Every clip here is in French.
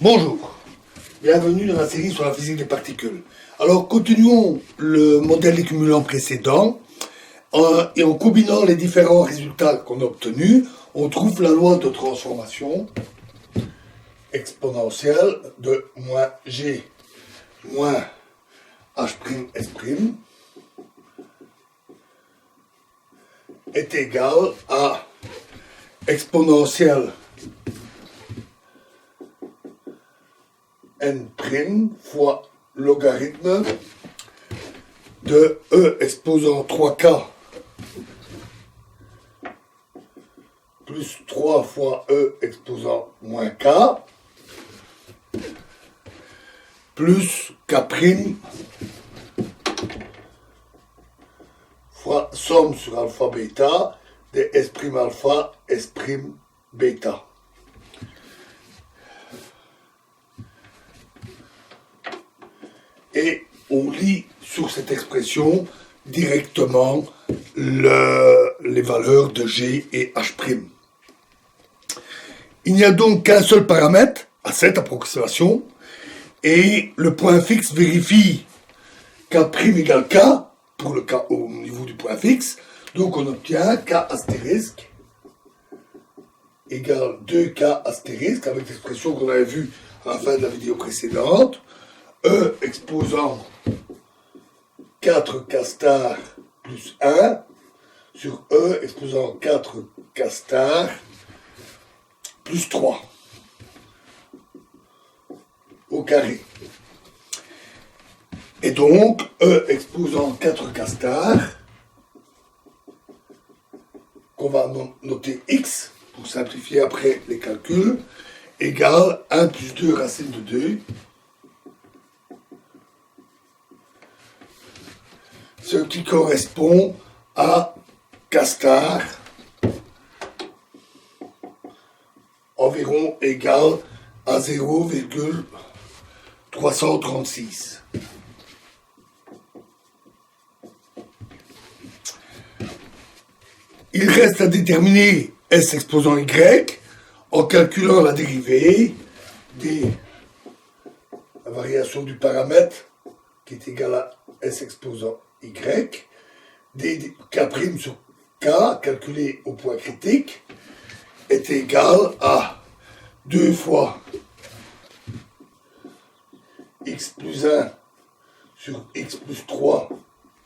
Bonjour, bienvenue dans la série sur la physique des particules. Alors continuons le modèle des cumulants précédent et en combinant les différents résultats qu'on a obtenus, on trouve la loi de transformation exponentielle de moins g moins h'S' est égal à exponentielle n' fois logarithme de e exposant 3k plus 3 fois e exposant moins k plus k' fois somme sur alpha bêta de S' alpha S' bêta. Et on lit sur cette expression directement les valeurs de G et H'. Il n'y a donc qu'un seul paramètre à cette approximation et le point fixe vérifie K' égale K pour le cas au niveau du point fixe. Donc on obtient K astérisque égale 2K astérisque avec l'expression qu'on avait vue à la fin de la vidéo précédente. E exposant 4K star plus 1 sur E exposant 4K star plus 3 au carré. Et donc, E exposant 4K star, qu'on va noter X, pour simplifier après les calculs, égale 1 plus 2 racine de 2, ce qui correspond à K star environ égal à 0,336. Il reste à déterminer S exposant Y en calculant la dérivée de la variation du paramètre qui est égale à S exposant Y, des K' sur K calculé au point critique est égal à 2 fois X plus 1 sur X plus 3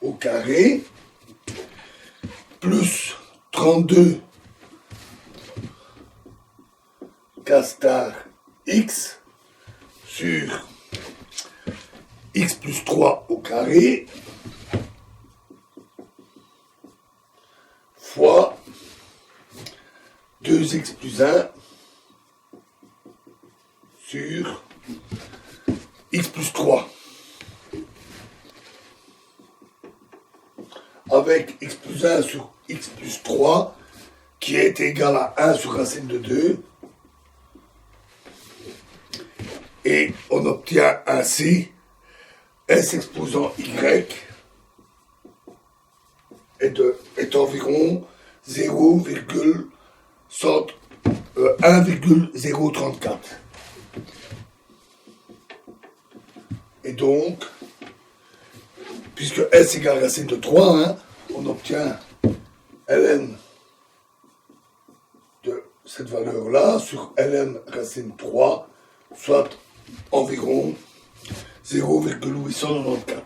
au carré plus 32 K star X sur X plus 3 au carré fois 2x plus 1 sur x plus 3 avec x plus 1 sur x plus 3 qui est égal à 1 sur racine de 2 et on obtient ainsi S exposant Y est environ 1,034. Et donc, puisque S égale racine de 3, on obtient ln de cette valeur-là sur ln racine 3, soit environ 0,894.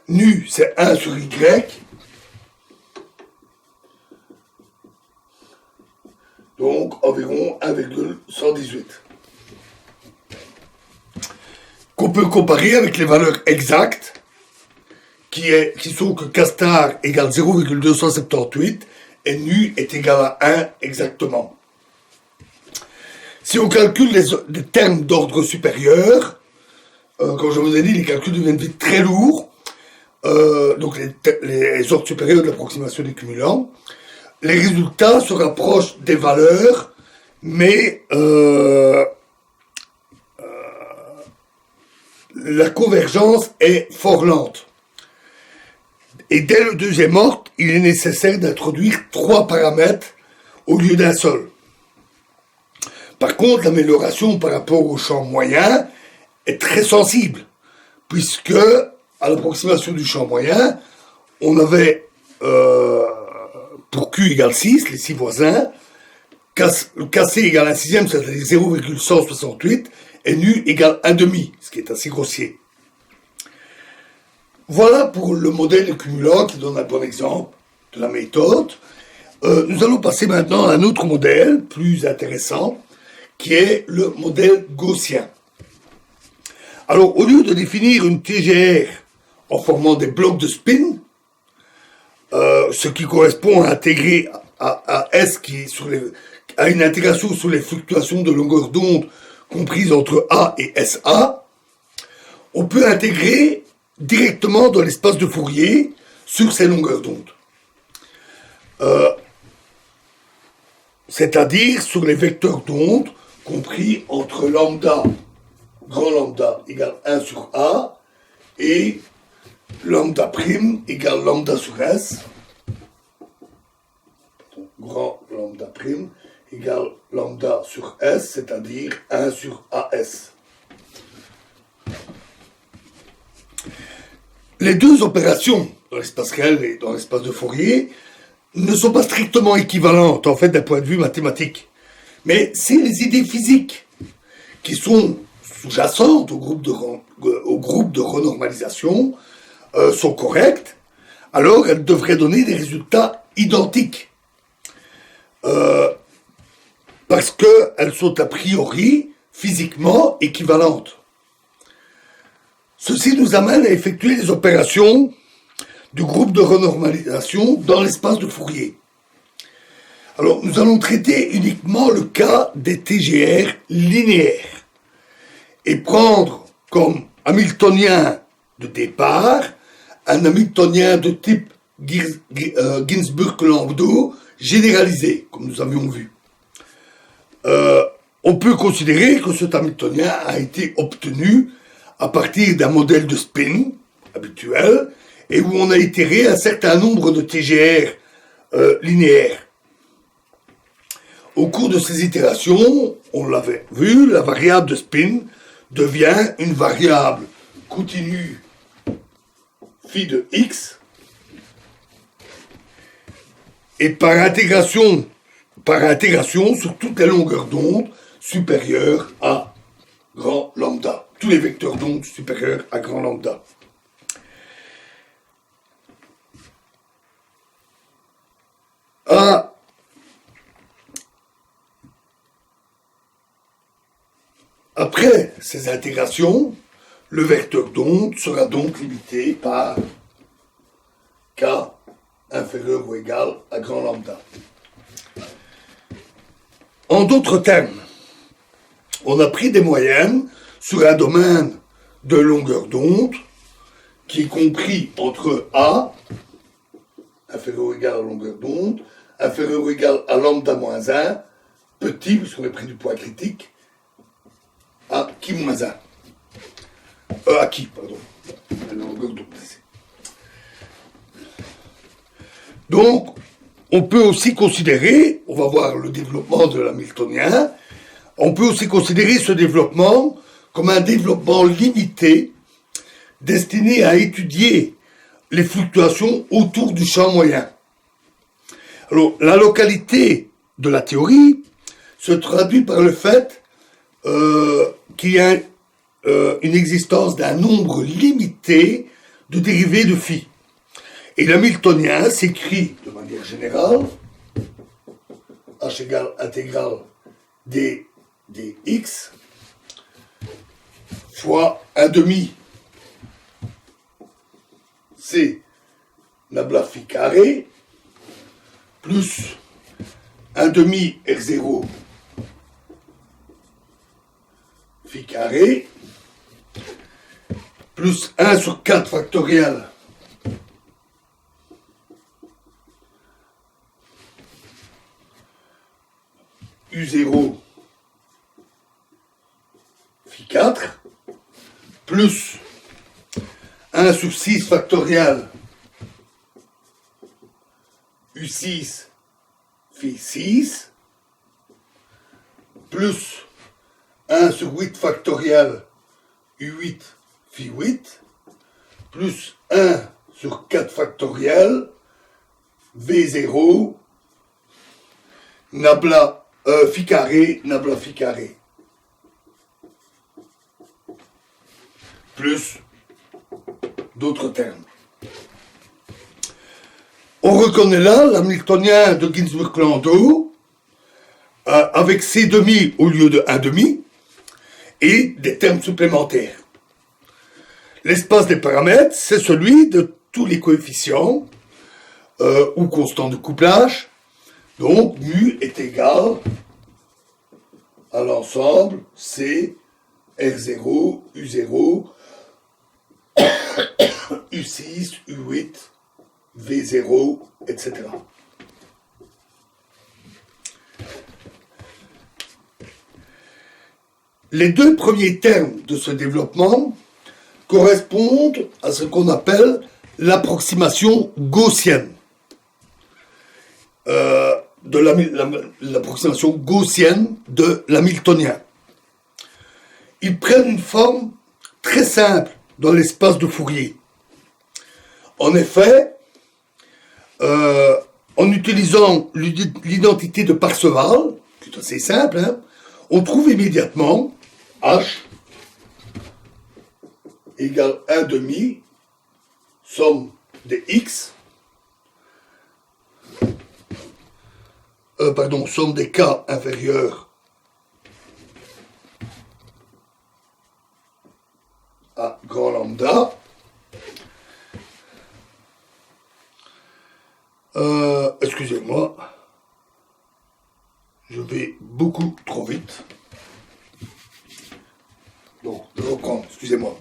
Nu, c'est 1 sur Y. Donc, environ 1,118. Qu'on peut comparer avec les valeurs exactes, qui sont que K star égale 0,278 et nu est égal à 1 exactement. Si on calcule les termes d'ordre supérieur, comme je vous ai dit, les calculs deviennent vite très lourds. Donc les ordres supérieurs de l'approximation des cumulants, les résultats se rapprochent des valeurs, mais la convergence est fort lente. Et dès le deuxième ordre, il est nécessaire d'introduire 3 paramètres au lieu d'un seul. Par contre, l'amélioration par rapport au champ moyen est très sensible, puisque à l'approximation du champ moyen, on avait pour Q égale 6, les 6 voisins, KC égale 1 sixième, c'est-à-dire 0,168, et nu égale 1 demi, ce qui est assez grossier. Voilà pour le modèle de cumulant qui donne un bon exemple de la méthode. Nous allons passer maintenant à un autre modèle, plus intéressant, qui est le modèle gaussien. Alors, au lieu de définir une TGR en formant des blocs de spin, ce qui correspond à intégrer à S qui est à une intégration sur les fluctuations de longueur d'onde comprises entre A et SA, on peut intégrer directement dans l'espace de Fourier sur ces longueurs d'onde. C'est-à-dire sur les vecteurs d'onde compris entre lambda, grand lambda égale 1 sur A et lambda prime égale lambda sur S. Donc, grand lambda prime égale lambda sur S, c'est-à-dire 1 sur AS. Les deux opérations, dans l'espace réel et dans l'espace de Fourier, ne sont pas strictement équivalentes, en fait, d'un point de vue mathématique. Mais c'est les idées physiques qui sont sous-jacentes au groupe de renormalisation sont correctes, alors elles devraient donner des résultats identiques. Parce qu'elles sont a priori physiquement équivalentes. Ceci nous amène à effectuer les opérations du groupe de renormalisation dans l'espace de Fourier. Alors, nous allons traiter uniquement le cas des TGR linéaires et prendre comme hamiltonien de départ un hamiltonien de type Ginzburg-Landau généralisé, comme nous avions vu. On peut considérer que cet hamiltonien a été obtenu à partir d'un modèle de spin habituel et où on a itéré un certain nombre de TGR linéaires. Au cours de ces itérations, on l'avait vu, la variable de spin devient une variable continue phi de x et par intégration sur toutes les longueurs d'onde supérieures à grand lambda. Tous les vecteurs d'onde supérieurs à grand lambda. Après ces intégrations, le vecteur d'onde sera donc limité par k inférieur ou égal à grand lambda. En d'autres termes, on a pris des moyennes sur un domaine de longueur d'onde qui est compris entre A, inférieur ou égal à longueur d'onde, inférieur ou égal à lambda moins 1, petit, puisqu'on est pris du point critique, à qui moins 1. À qui, pardon. La longueur d'onde. Donc, on peut aussi considérer, on va voir le développement de l'hamiltonien, on peut aussi considérer ce développement comme un développement limité destiné à étudier les fluctuations autour du champ moyen. Alors, la localité de la théorie se traduit par le fait qu'il y a une existence d'un nombre limité de dérivés de phi. Et l'hamiltonien s'écrit de manière générale h égale intégrale d dx fois 1 demi c nabla phi carré plus 1 demi r0 phi carré plus 1 sur 4 factoriel U0 phi 4 plus 1 sur 6 factoriel U6 phi 6 plus 1 sur 8 factoriel U8 phi 8 plus 1 sur 4 factoriel V0 nabla phi carré nabla phi carré plus d'autres termes. On reconnaît là l'hamiltonien de Ginzburg-Landau avec C demi au lieu de 1 demi et des termes supplémentaires. L'espace des paramètres, c'est celui de tous les coefficients ou constants de couplage. Donc, mu est égal à l'ensemble C, R0, U0, U6, U8, V0, etc. Les deux premiers termes de ce développement correspondent à ce qu'on appelle l'approximation gaussienne. L'approximation gaussienne de l'hamiltonien. Ils prennent une forme très simple dans l'espace de Fourier. En effet, en utilisant l'identité de Parseval, qui est assez simple, hein, on trouve immédiatement H égale 1 demi somme des X, somme des K inférieurs à grand lambda, excusez-moi, je vais beaucoup trop vite. Donc, je reprends, excusez-moi.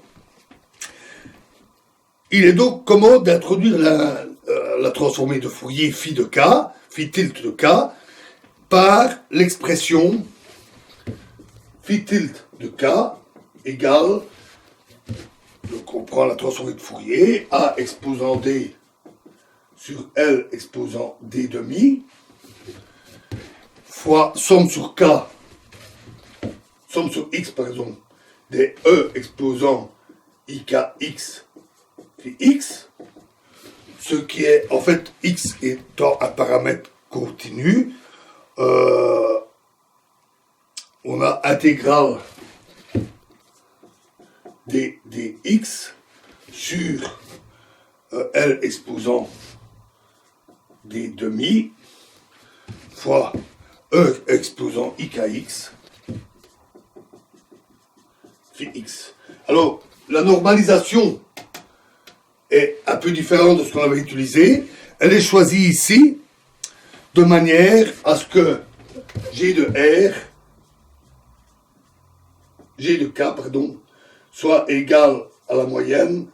Il est donc commode d'introduire la transformée de Fourier phi de K, phi tilde de K, par l'expression phi tilde de K égale, donc on prend la transformée de Fourier, A exposant D sur L exposant D demi, fois somme sur K, somme sur X par exemple, des E exposant IKX phi X, ce qui est en fait X étant un paramètre continu, on a intégrale des X sur L exposant des demi fois E exposant IKX phi X. Alors, la normalisation est un peu différente de ce qu'on avait utilisé. Elle est choisie ici de manière à ce que G de K, soit égal à la moyenne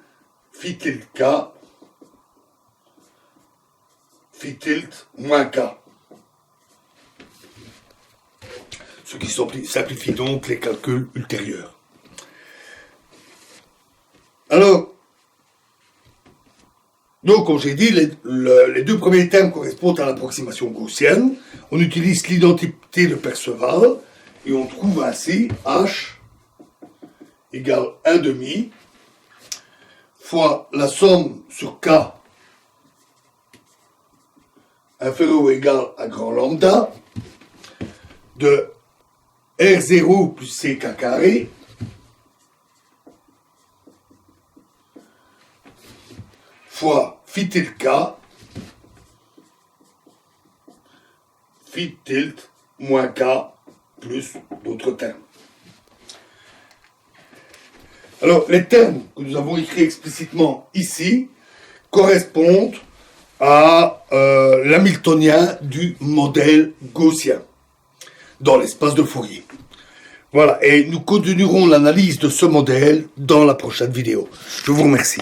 phi tilde K, phi tilde moins K. Ce qui simplifie donc les calculs ultérieurs. Alors, donc, comme j'ai dit, les deux premiers termes correspondent à l'approximation gaussienne. On utilise l'identité de Perceval et on trouve ainsi H égale 1 demi fois la somme sur K inférieur ou égal à grand lambda de R0 plus CK carré fois phi tilde K, phi tilde moins K, plus d'autres termes. Alors, les termes que nous avons écrits explicitement ici correspondent à l'hamiltonien du modèle gaussien dans l'espace de Fourier. Voilà, et nous continuerons l'analyse de ce modèle dans la prochaine vidéo. Je vous remercie.